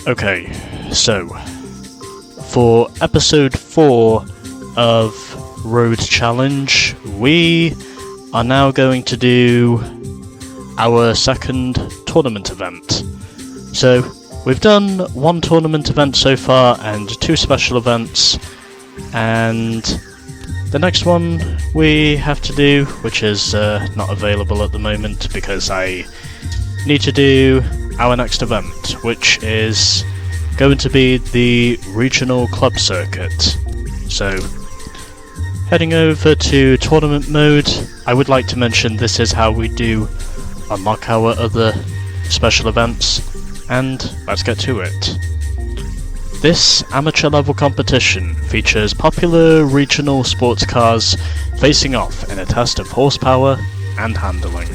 Okay, so for episode 4 of Road Challenge, we are now going to do our second tournament event. So we've done one tournament event so far and 2 special events, and the next one we have to do, which is not available at the moment because I need to do our next event, which is going to be the regional club circuit. So heading over to tournament mode, I would like to mention this is how we do unlock our other special events, and let's get to it. This amateur level competition features popular regional sports cars facing off in a test of horsepower and handling.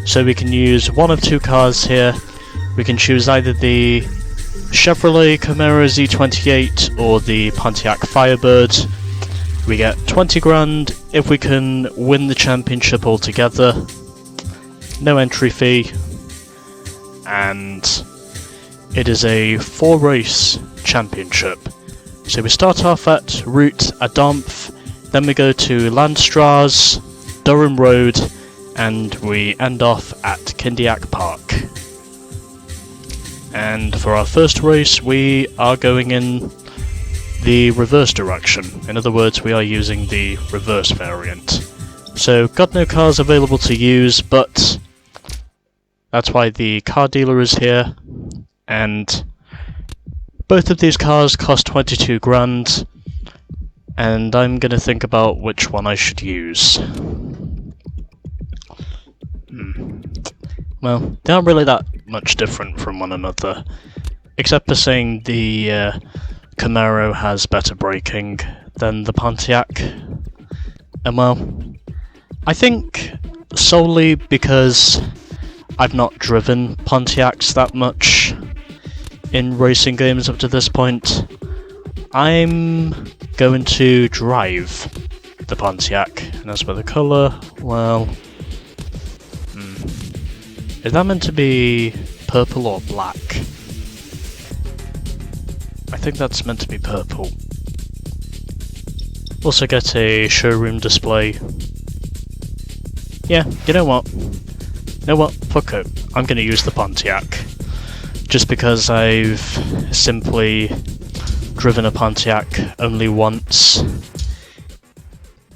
So we can use one of 2 cars here. We can choose either the Chevrolet Camaro Z28 or the Pontiac Firebird. We get 20 grand if we can win the championship altogether. No entry fee. And it is a 4-race championship. So we start off at Route Adomf, then we go to Landstrasse, Durham Road, and we end off at Pontiac Park. And for our first race, we are going in the reverse direction. In other words, we are using the reverse variant. So, got no cars available to use, but that's why the car dealer is here. And both of these cars cost 22 grand, and I'm gonna think about which one I should use. Well, they aren't really that much different from one another, except for saying the Camaro has better braking than the Pontiac. And well, I think solely because I've not driven Pontiacs that much in racing games up to this point, I'm going to drive the Pontiac. And as for the colour, well, is that meant to be purple or black? I think that's meant to be purple. Also get a showroom display. Yeah, you know what? Fuck it. I'm gonna use the Pontiac. Just because I've simply driven a Pontiac only once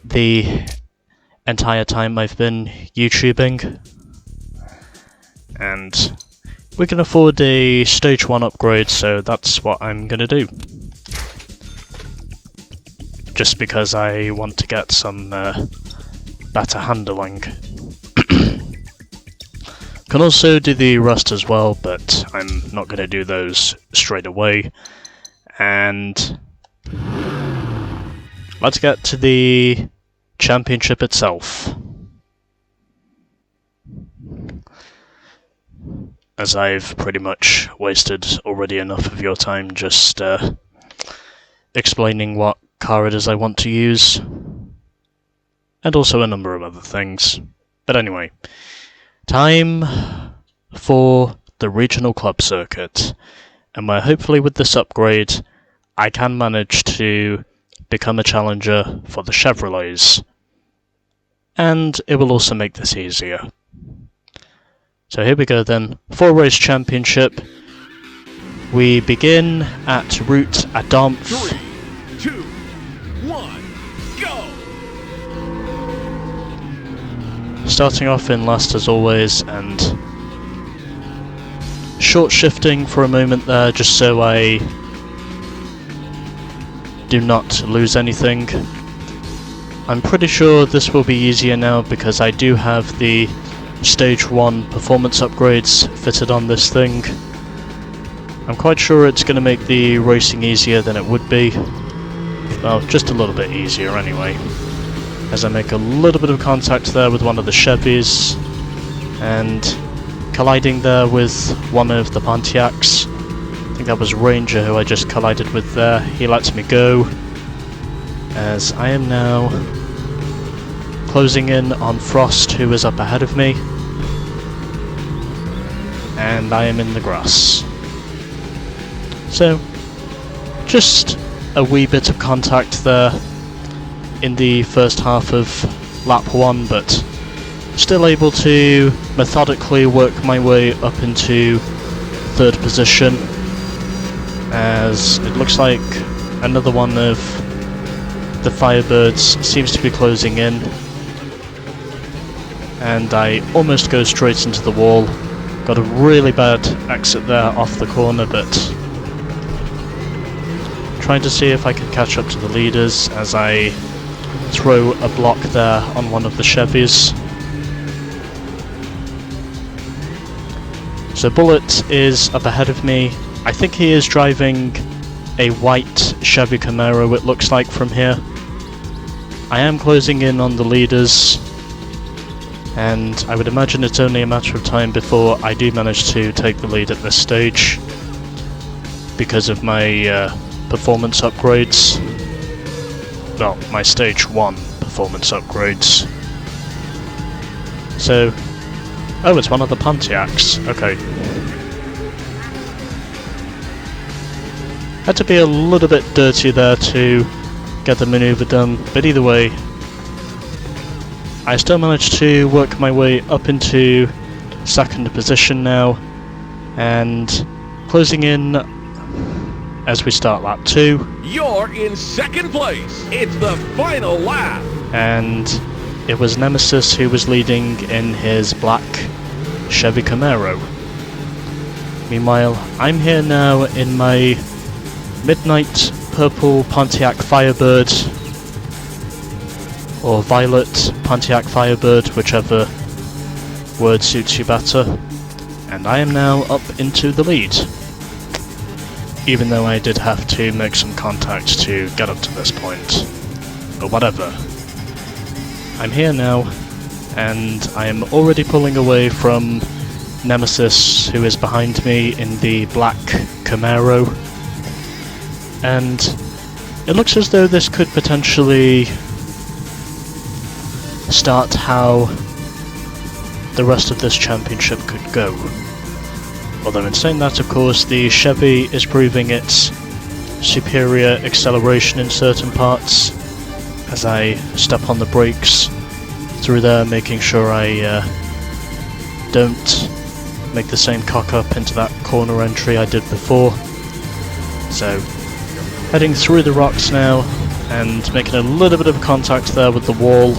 the entire time I've been YouTubing. And we can afford a stage 1 upgrade, so that's what I'm gonna do. Just because I want to get some better handling. Can also do the rust as well, but I'm not gonna do those straight away. And let's get to the championship itself, as I've pretty much wasted already enough of your time just explaining what car it is I want to use, and also a number of other things. But anyway, time for the regional club circuit, and where hopefully with this upgrade I can manage to become a challenger for the Chevrolets, and it will also make this easier. So here we go then, 4-race championship. We begin at Route Adomf. 3, 2, 1, go! Starting off in last as always, and short shifting for a moment there just so I do not lose anything. I'm pretty sure this will be easier now because I do have the Stage 1 performance upgrades fitted on this thing. I'm quite sure it's going to make the racing easier than it would be. Well, just a little bit easier anyway, as I make a little bit of contact there with one of the Chevys, and colliding there with one of the Pontiacs. I think that was Ranger who I just collided with there. He lets me go, as I am now closing in on Frost, who is up ahead of me, and I am in the grass. So, just a wee bit of contact there in the first half of lap 1, but still able to methodically work my way up into 3rd position, as it looks like another one of the Firebirds seems to be closing in, and I almost go straight into the wall. Got a really bad exit there off the corner, but trying to see if I can catch up to the leaders as I throw a block there on one of the Chevys. So Bullet is up ahead of me. I think he is driving a white Chevy Camaro, it looks like from here. I am closing in on the leaders, and I would imagine it's only a matter of time before I do manage to take the lead at this stage because of my performance upgrades. Well, my stage 1 performance upgrades. So, oh, it's one of the Pontiacs, okay. Had to be a little bit dirty there to get the manoeuvre done, but either way, I still managed to work my way up into 2nd position now, and closing in as we start lap 2. You're in 2nd place. It's the final lap. And it was Nemesis who was leading in his black Chevy Camaro. Meanwhile, I'm here now in my midnight purple Pontiac Firebird, or violet Pontiac Firebird, whichever word suits you better, and I am now up into the lead, even though I did have to make some contact to get up to this point, but whatever. I'm here now, and I am already pulling away from Nemesis, who is behind me in the black Camaro, and it looks as though this could potentially start how the rest of this championship could go. Although in saying that, of course, the Chevy is proving its superior acceleration in certain parts as I step on the brakes through there, making sure I don't make the same cock up into that corner entry I did before. So, heading through the rocks now and making a little bit of contact there with the wall,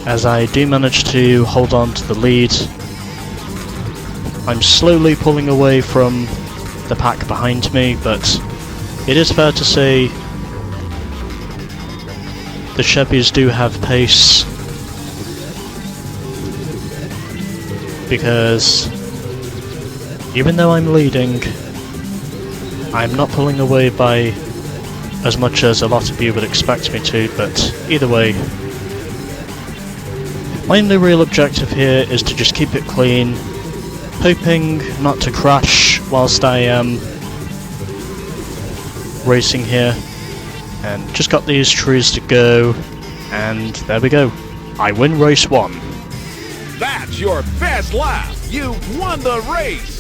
as I do manage to hold on to the lead. I'm slowly pulling away from the pack behind me, but it is fair to say the Chevys do have pace, because even though I'm leading, I'm not pulling away by as much as a lot of you would expect me to, but either way, my only real objective here is to just keep it clean, hoping not to crash whilst I am racing here, and just got these trees to go, and there we go. I win race 1. That's your best lap. You've won the race.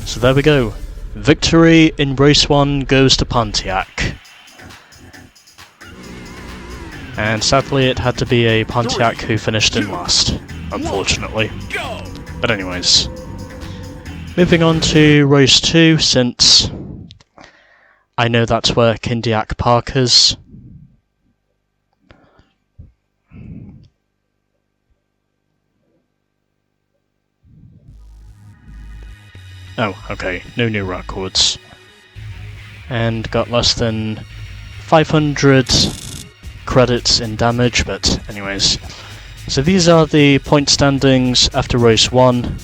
So there we go. Victory in race 1 goes to Pontiac. And sadly it had to be a Pontiac who finished in last, unfortunately. Go. But anyways, moving on to race 2, since I know that's where Kindiak Park is. Oh, okay, no new records. And got less than 500 credits in damage, but anyways. So these are the point standings after race 1.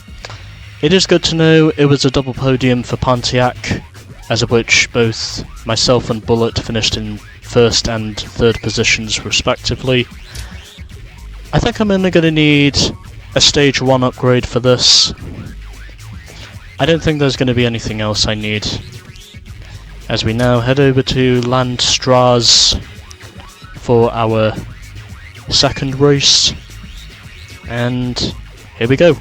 It is good to know it was a double podium for Pontiac, as of which both myself and Bullet finished in 1st and 3rd positions respectively. I think I'm only going to need a stage 1 upgrade for this. I don't think there's going to be anything else I need, as we now head over to Landstrasse for our 2nd race, and here we go.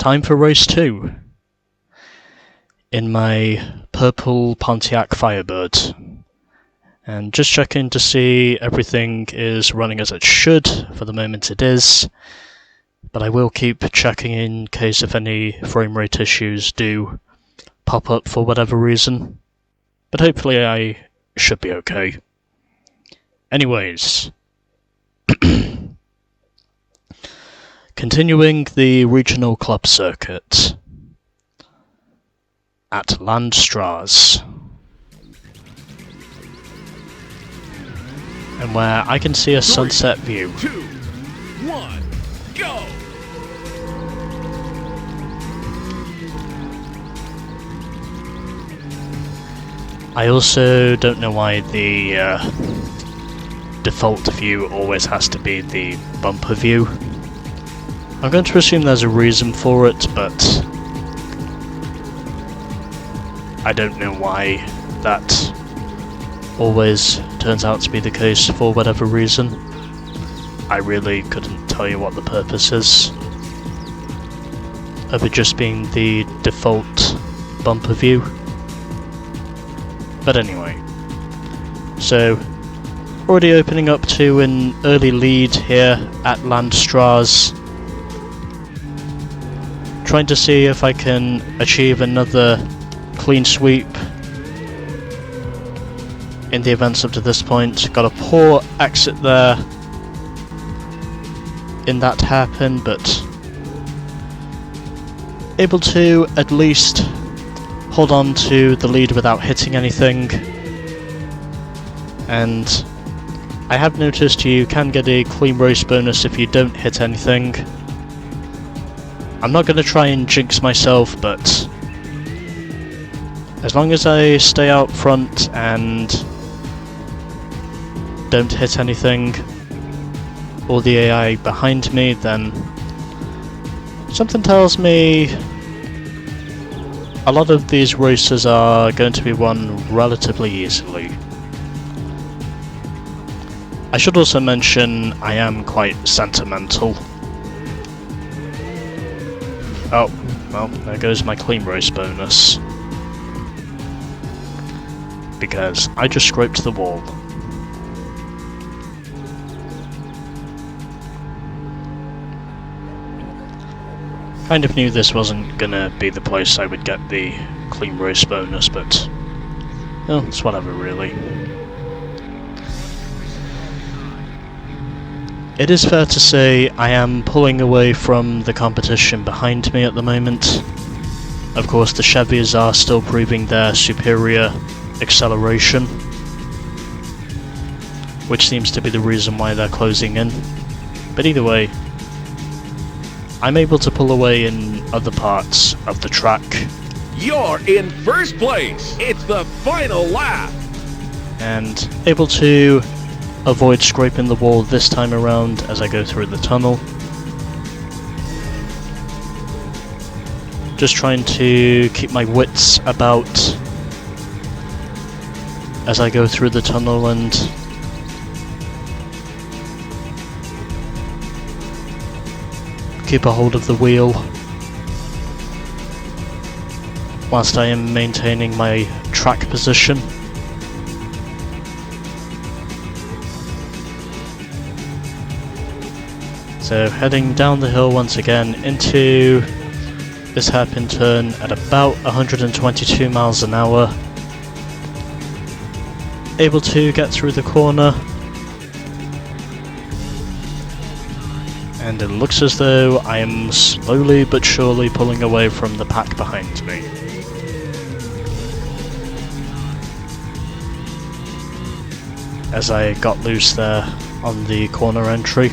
time for race 2 in my purple Pontiac Firebird. And just checking to see everything is running as it should. For the moment it is, but I will keep checking in case if any frame rate issues do pop up for whatever reason. But hopefully I should be okay. Anyways, continuing the regional club circuit at Landstrasse, and where I can see a sunset view. 2, 1, go! I also don't know why the default view always has to be the bumper view. I'm going to assume there's a reason for it, but I don't know why that always turns out to be the case for whatever reason. I really couldn't tell you what the purpose is of it just being the default bumper view. But anyway, so already opening up to an early lead here at Landstrasse. Trying to see if I can achieve another clean sweep in the events up to this point. Got a poor exit there in that hairpin, but able to at least hold on to the lead without hitting anything. And I have noticed you can get a clean race bonus if you don't hit anything. I'm not going to try and jinx myself, but as long as I stay out front and don't hit anything or the AI behind me, then something tells me a lot of these races are going to be won relatively easily. I should also mention I am quite sentimental. Oh, well, there goes my clean race bonus. Because I just scraped the wall. Kind of knew this wasn't gonna be the place I would get the clean race bonus, but well, it's whatever really. It is fair to say I am pulling away from the competition behind me at the moment. Of course, the Chevys are still proving their superior acceleration, which seems to be the reason why they're closing in. But either way, I'm able to pull away in other parts of the track. You're in first place! It's the final lap! And able to avoid scraping the wall this time around as I go through the tunnel. Just trying to keep my wits about as I go through the tunnel and keep a hold of the wheel whilst I am maintaining my track position. So heading down the hill once again into this hairpin turn at about 122 miles an hour. Able to get through the corner. And it looks as though I am slowly but surely pulling away from the pack behind me. As I got loose there on the corner entry.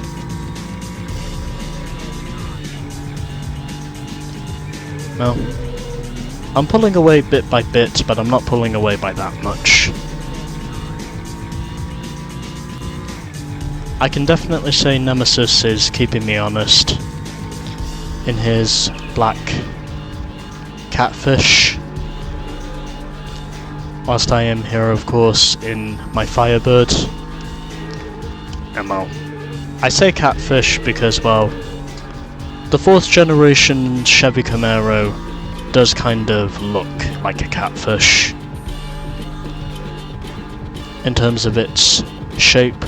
Well, I'm pulling away bit by bit, but I'm not pulling away by that much. I can definitely say Nemesis is keeping me honest in his black catfish, whilst I am here of course in my Firebird. And well, I say catfish because, well, the 4th generation Chevy Camaro does kind of look like a catfish in terms of its shape.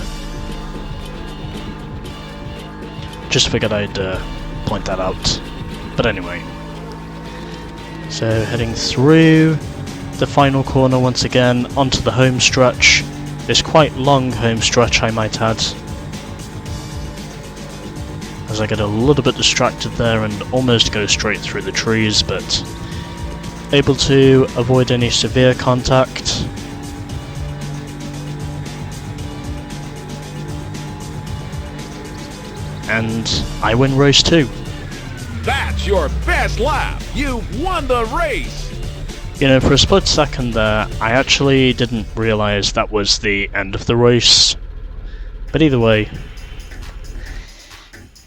Just figured I'd point that out. But anyway, so heading through the final corner once again onto the home stretch. This quite long home stretch, I might add, as I get a little bit distracted there and almost go straight through the trees, but able to avoid any severe contact. And I win race 2. That's your best lap. You won the race. You know, for a split second there, I actually didn't realise that was the end of the race. But either way,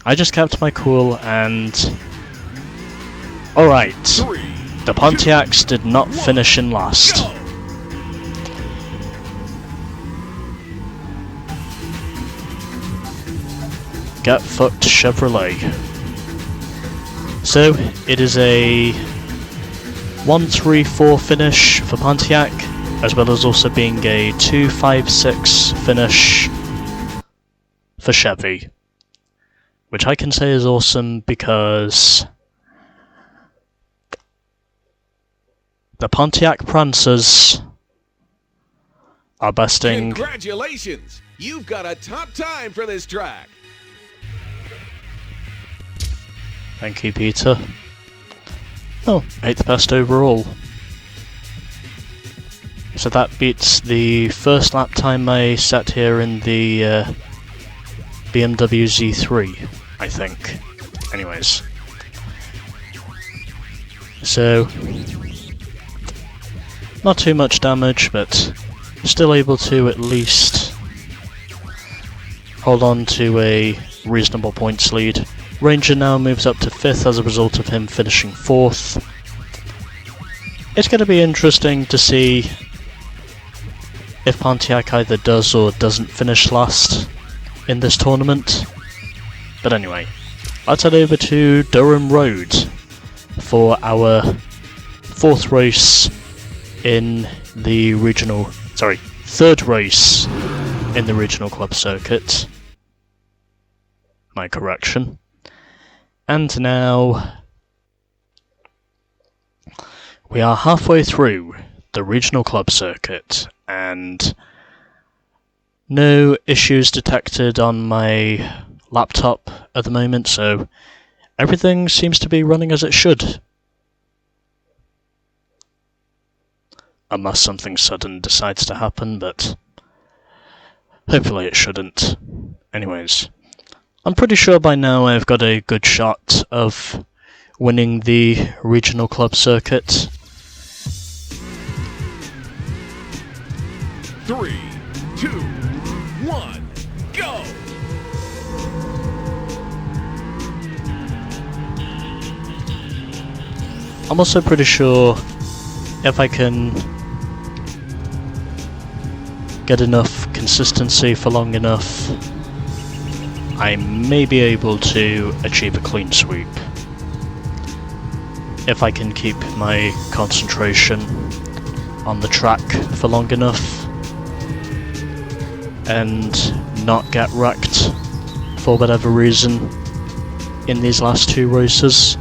I just kept my cool and... Alright, the Pontiacs did not finish in last. Go. Get fucked, Chevrolet. So, it is a 1-3-4 finish for Pontiac, as well as also being a 2-5-6 finish for Chevy. Which I can say is awesome because the Pontiac Prancers are besting... Congratulations! You've got a top time for this track. Thank you, Peter. Oh, 8th best overall. So that beats the first lap time I set here in the BMW Z3, I think. Anyways. So, not too much damage, but still able to at least hold on to a reasonable points lead. Ranger now moves up to 5th as a result of him finishing 4th. It's going to be interesting to see if Pontiac either does or doesn't finish last in this tournament. But anyway, let's head over to Durham Road for our 4th race in the regional... Sorry, 3rd race in the regional club circuit. My correction. And now we are halfway through the regional club circuit, and no issues detected on my laptop at the moment, so everything seems to be running as it should. Unless something sudden decides to happen, but hopefully it shouldn't. Anyways, I'm pretty sure by now I've got a good shot of winning the regional club circuit. 3, 2, 1, go! I'm also pretty sure if I can get enough consistency for long enough, I may be able to achieve a clean sweep. If I can keep my concentration on the track for long enough and not get wrecked for whatever reason in these last 2 races.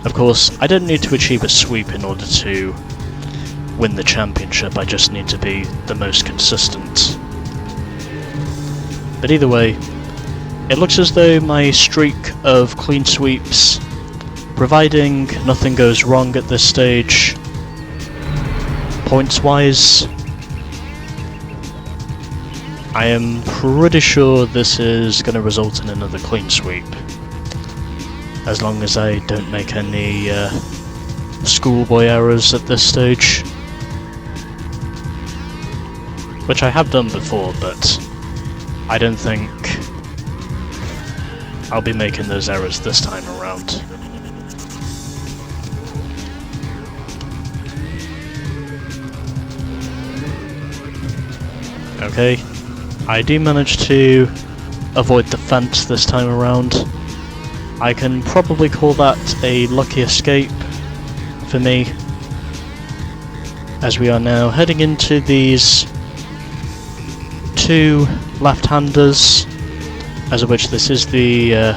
Of course, I don't need to achieve a sweep in order to win the championship, I just need to be the most consistent. But either way, it looks as though my streak of clean sweeps, providing nothing goes wrong at this stage, points-wise, I am pretty sure this is going to result in another clean sweep. As long as I don't make any schoolboy errors at this stage. Which I have done before, but I don't think I'll be making those errors this time around. Okay, I do manage to avoid the fence this time around. I can probably call that a lucky escape for me, as we are now heading into these two left-handers, as of which this is the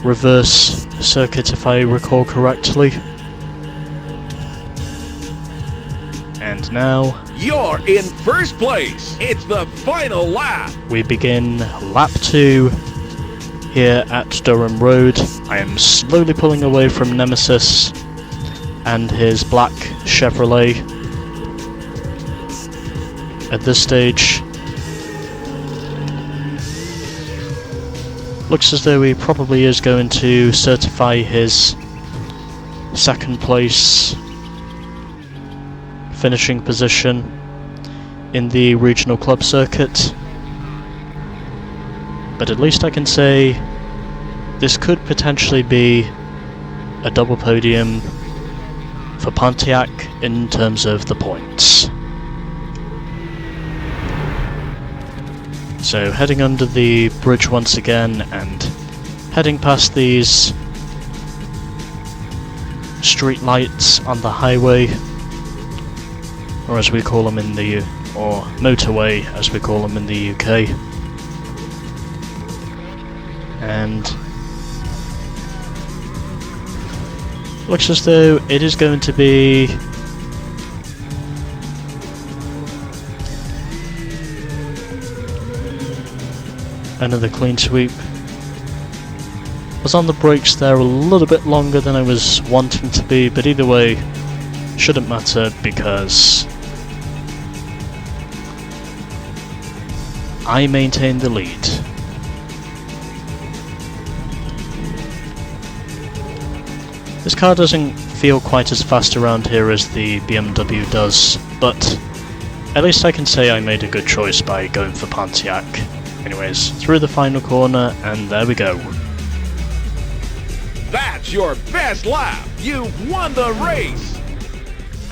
reverse circuit, if I recall correctly. And now You're in first place. It's the final lap. we begin lap 2 here at Durham Road. I am slowly pulling away from Nemesis and his black Chevrolet. At this stage, looks as though he probably is going to certify his second place finishing position in the regional club circuit. But at least I can say this could potentially be a double podium for Pontiac in terms of the points. So heading under the bridge once again and heading past these street lights on the highway, or as we call them in the or motorway as we call them in the UK. And looks as though it is going to be another clean sweep. Was on the brakes there a little bit longer than I was wanting to be, but either way shouldn't matter because I maintain the lead. This car doesn't feel quite as fast around here as the BMW does, but at least I can say I made a good choice by going for Pontiac. Anyways, through the final corner, and there we go. That's your best lap. You've won the race.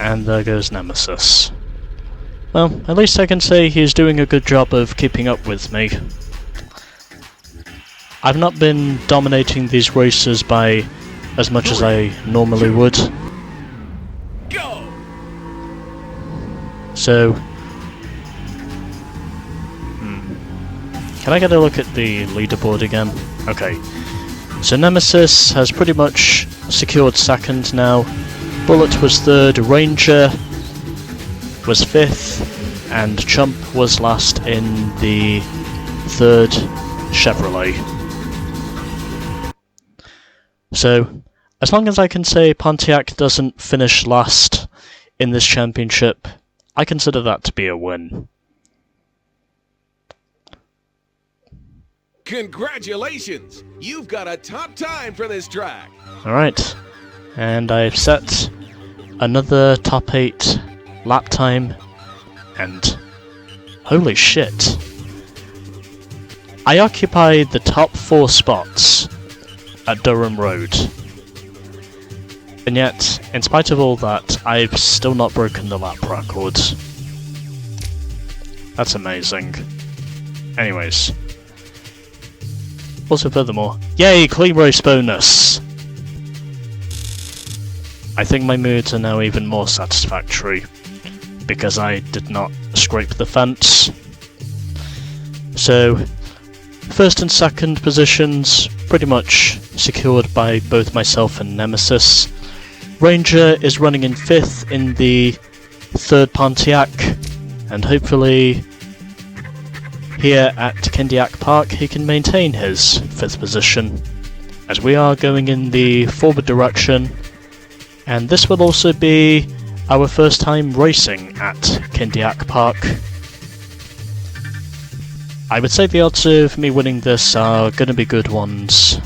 And there goes Nemesis. Well, at least I can say he's doing a good job of keeping up with me. I've not been dominating these races by as much as I normally would. Go. So, can I get a look at the leaderboard again? Okay. So Nemesis has pretty much secured second now. Bullet was third, Ranger was fifth, and Chump was last in the third Chevrolet. So, as long as I can say Pontiac doesn't finish last in this championship, I consider that to be a win. Congratulations! You've got a top time for this track. Alright, and I've set another top 8 lap time, and holy shit, I occupied the top 4 spots at Durham Road. And yet, in spite of all that, I've still not broken the lap record. That's amazing. Anyways. Also furthermore, yay, clean race bonus! I think my moods are now even more satisfactory, because I did not scrape the fence. So, first and second positions pretty much secured by both myself and Nemesis. Ranger is running in 5th in the 3rd Pontiac, and hopefully here at Pontiac Park he can maintain his 5th position, as we are going in the forward direction, and this will also be our first time racing at Pontiac Park. I would say the odds of me winning this are going to be good ones,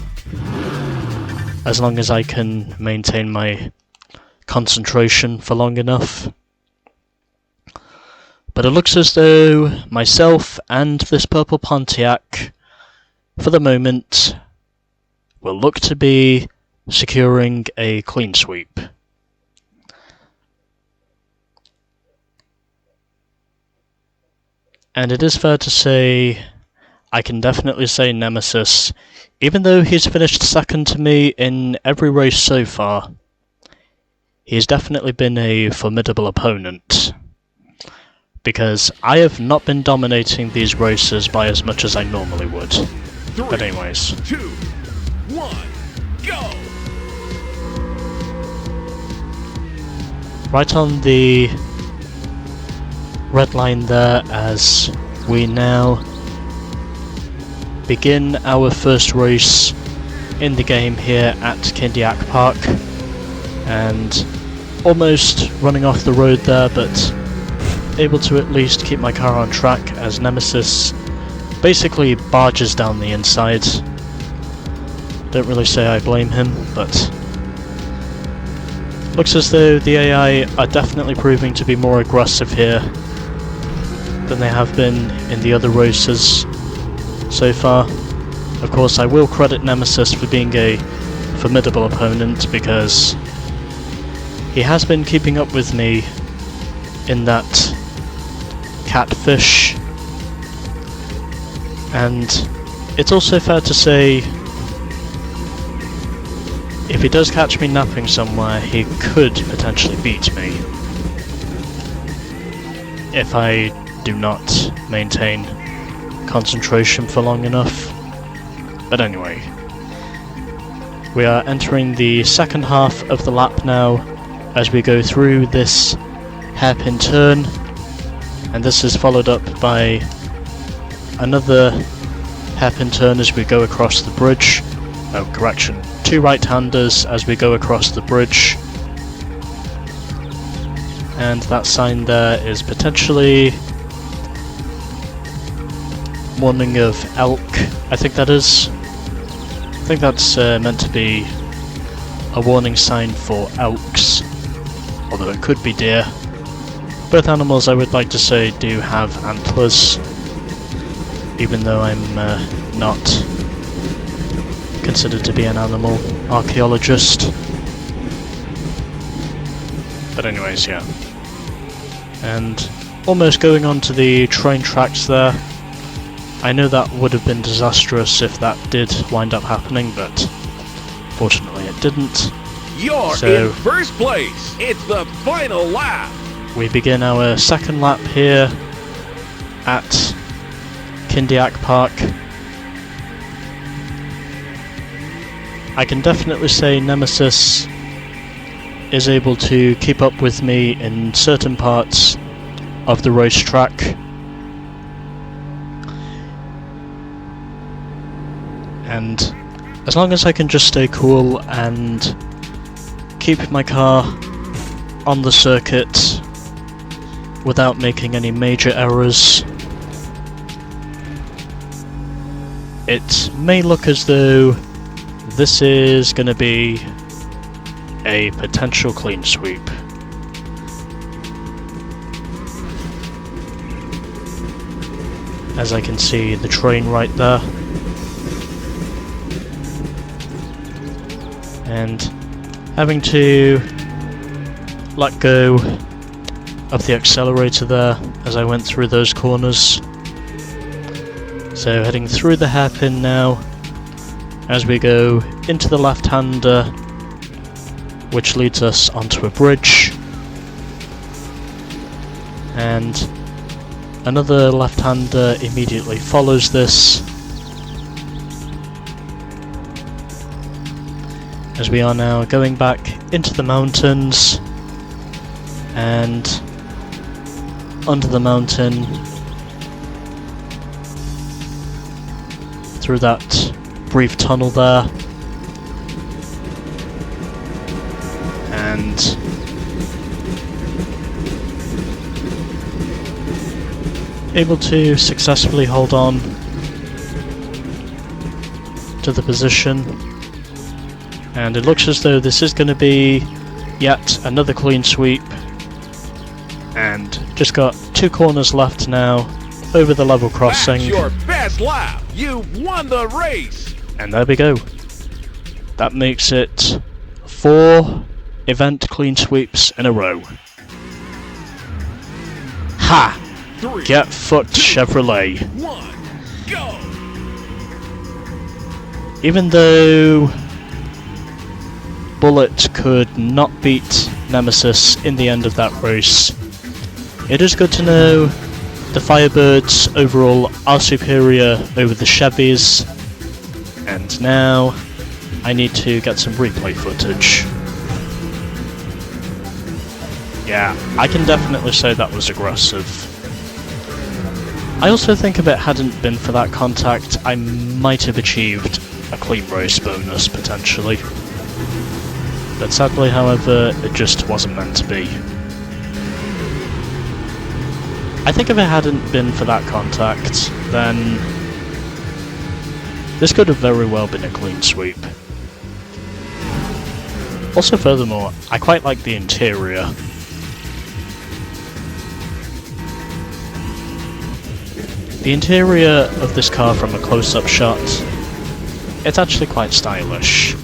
as long as I can maintain my concentration for long enough. But it looks as though myself and this purple Pontiac, for the moment, will look to be securing a clean sweep. And it is fair to say I can definitely say Nemesis, even though he's finished second to me in every race so far, he's definitely been a formidable opponent. Because I have not been dominating these races by as much as I normally would. 3, But anyways. 2, 1, go! Right on the red line there as we now begin our first race in the game here at Pontiac Park, and almost running off the road there, but able to at least keep my car on track as Nemesis basically barges down the inside. Don't really say I blame him, but looks as though the AI are definitely proving to be more aggressive here than they have been in the other races so far. Of course, I will credit Nemesis for being a formidable opponent because he has been keeping up with me in that catfish, and it's also fair to say if he does catch me napping somewhere, he could potentially beat me if I do not maintain concentration for long enough. But anyway, we are entering the second half of the lap now as we go through this hairpin turn, and this is followed up by another hairpin turn as we go across the bridge. Oh, correction, 2 right-handers as we go across the bridge, and that sign there is potentially warning of elk, I think that is. I think that's meant to be a warning sign for elks, although it could be deer. Both animals, I would like to say, do have antlers, even though I'm not considered to be an animal archaeologist. But anyways, yeah. And almost going on to the train tracks there. I know that would have been disastrous if that did wind up happening, but fortunately it didn't. You're in first place! It's the final lap! We begin our second lap here at Pontiac Park. I can definitely say Nemesis is able to keep up with me in certain parts of the racetrack. And as long as I can just stay cool and keep my car on the circuit without making any major errors, it may look as though this is going to be a potential clean sweep. As I can see the train right there. And having to let go of the accelerator there as I went through those corners. So heading through the hairpin now as we go into the left-hander, which leads us onto a bridge, and another left-hander immediately follows this, as we are now going back into the mountains and under the mountain through that brief tunnel there, and able to successfully hold on to the position. And it looks as though this is going to be yet another clean sweep, and just got 2 corners left now over the level crossing. That's your best lap! You've won the race! And there we go. That makes it 4 event clean sweeps in a row. Ha! 3, Get fucked, 2, Chevrolet. 1, go! Even though Bullet could not beat Nemesis in the end of that race, it is good to know the Firebirds overall are superior over the Chevys, and now I need to get some replay footage. Yeah, I can definitely say that was aggressive. I also think if it hadn't been for that contact, I might have achieved a clean race bonus, potentially. But sadly, however, it just wasn't meant to be. I think if it hadn't been for that contact, then this could have very well been a clean sweep. Also, furthermore, I quite like the interior. The interior of this car from a close-up shot, it's actually quite stylish.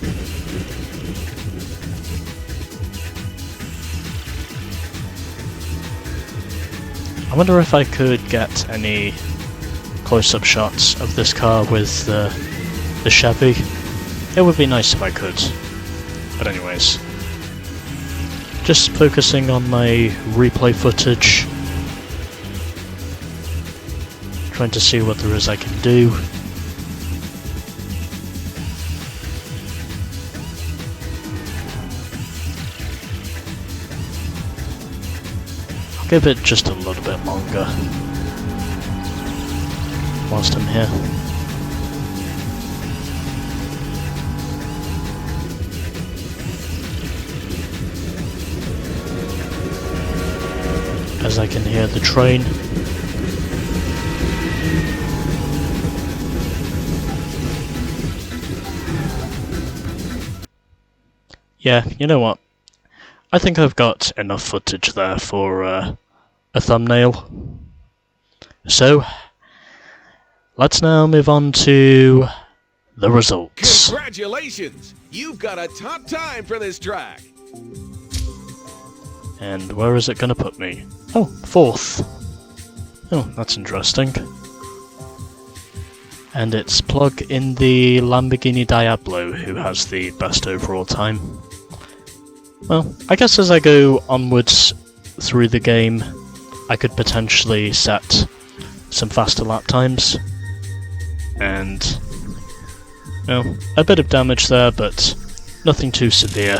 I wonder if I could get any close-up shots of this car with the Chevy. It would be nice if I could. But anyways, just focusing on my replay footage. Trying to see what there is I can do. I'll give it just a little bit longer whilst I'm here. As I can hear the train. Yeah, you know what? I think I've got enough footage there for a thumbnail. So, let's now move on to the results. Congratulations! You've got a top time for this track. And where is it going to put me? Oh, 4th. Oh, that's interesting. And it's Plug in the Lamborghini Diablo who has the best overall time. Well, I guess as I go onwards through the game, I could potentially set some faster lap times. And, well, a bit of damage there, but nothing too severe.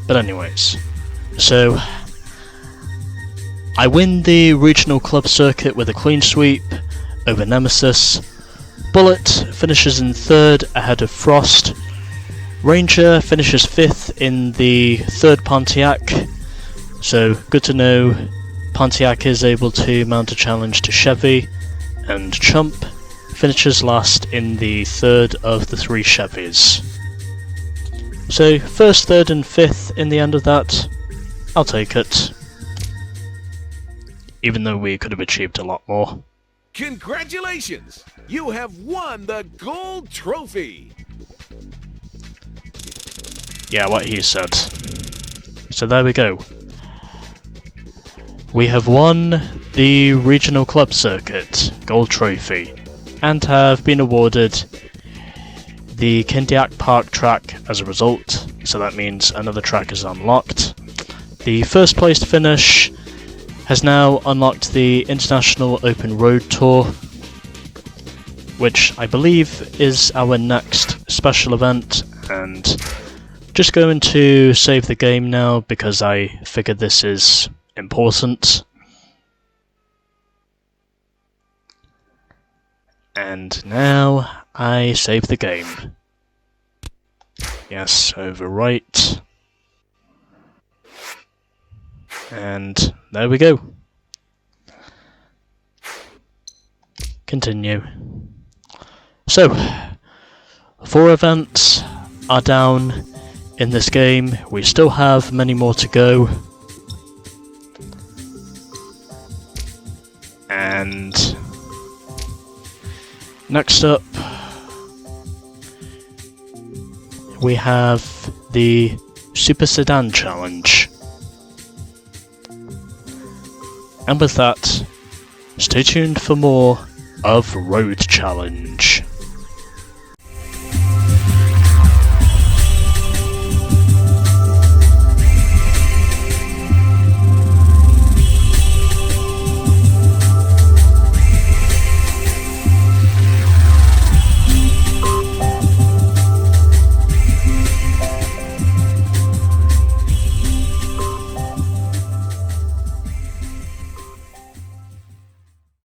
But anyways, so I win the regional club circuit with a clean sweep over Nemesis. Bullet finishes in 3rd ahead of Frost. Ranger finishes 5th in the 3rd Pontiac, so good to know Pontiac is able to mount a challenge to Chevy, and Chump finishes last in the 3rd of the 3 Chevys. So 1st, 3rd and 5th in the end of that, I'll take it. Even though we could have achieved a lot more. Congratulations! You have won the gold trophy! Yeah, what he said. So there we go. We have won the regional club circuit gold trophy and have been awarded the Pontiac Park track as a result, so that means another track is unlocked. The first place finish has now unlocked the International Open Road Tour, which I believe is our next special event, and just going to save the game now because I figured this is important. And now I save the game. Yes, overwrite. And there we go. Continue. So, 4 events are down in this game. We still have many more to go. And next up, we have the Super Sedan Challenge. And with that, stay tuned for more of Road Challenge.